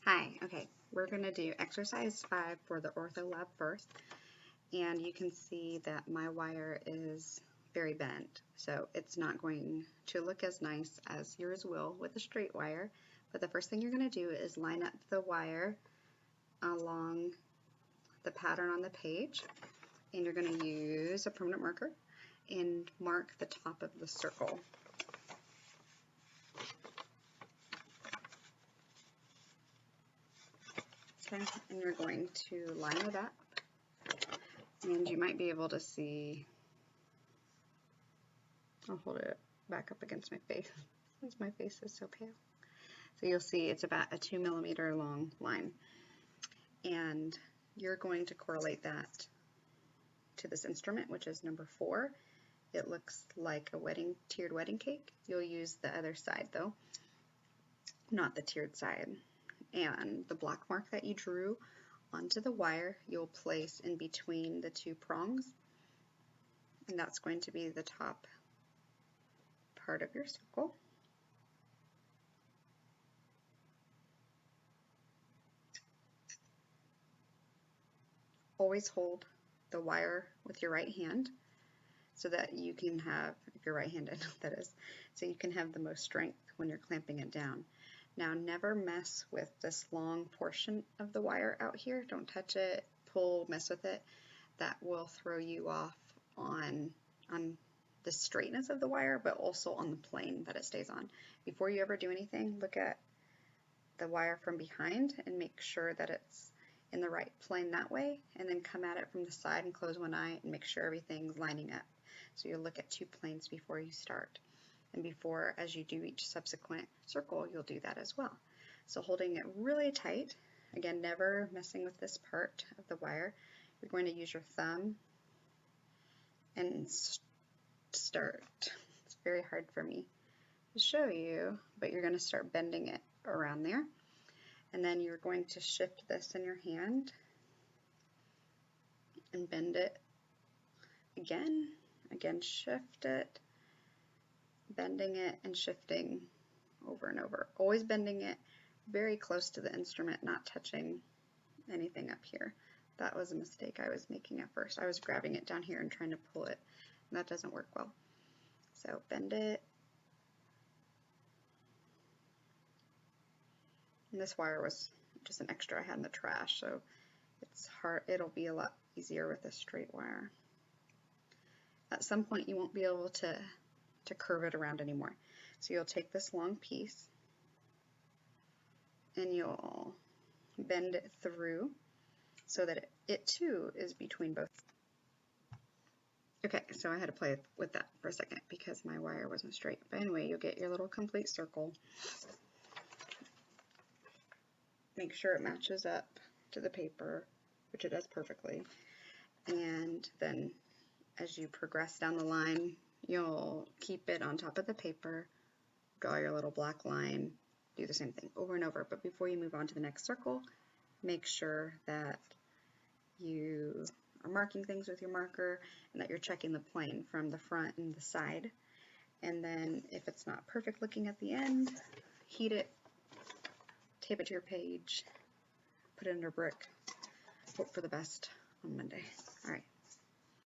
Hi, okay, we're going to do exercise 5 for the Ortho lab first, and you can see that my wire is very bent, so it's not going to look as nice as yours will with a straight wire. But the first thing you're going to do is line up the wire along the pattern on the page, and you're going to use a permanent marker and mark the top of the circle. Okay, and you're going to line it up, and you might be able to see, I'll hold it back up against my face since my face is so pale. So you'll see it's about a 2 millimeter long line, and you're going to correlate that to this instrument, which is number 4. It looks like a tiered wedding cake. You'll use the other side though, not the tiered side. And the black mark that you drew onto the wire, you'll place in between the 2 prongs, and that's going to be the top part of your circle. Always hold the wire with your right hand so that you can have, if you're right-handed, that is, so you can have the most strength when you're clamping it down. Now never mess with this long portion of the wire out here. Don't touch it, pull, mess with it. That will throw you off on the straightness of the wire, but also on the plane that it stays on. Before you ever do anything, look at the wire from behind and make sure that it's in the right plane that way, and then come at it from the side and close one eye and make sure everything's lining up. So you'll look at 2 planes before you start. And before, as you do each subsequent circle, you'll do that as well. So holding it really tight, again, never messing with this part of the wire. You're going to use your thumb and start. It's very hard for me to show you, but you're going to start bending it around there. And then you're going to shift this in your hand and bend it again, shift it, bending it and shifting over and over. Always bending it very close to the instrument, not touching anything up here. That was a mistake I was making at first. I was grabbing it down here and trying to pull it, and that doesn't work well. So bend it. And this wire was just an extra I had in the trash, so it's hard. It'll be a lot easier with a straight wire. At some point you won't be able to curve it around anymore. So you'll take this long piece and you'll bend it through so that it too is between both. Okay, so I had to play with that for a second because my wire wasn't straight. But anyway, you'll get your little complete circle. Make sure it matches up to the paper, which it does perfectly. And then as you progress down the line, you'll keep it on top of the paper, draw your little black line, do the same thing over and over. But before you move on to the next circle, make sure that you are marking things with your marker and that you're checking the plane from the front and the side. And then if it's not perfect looking at the end, heat it, tape it to your page, put it under brick, hope for the best on Monday. All right.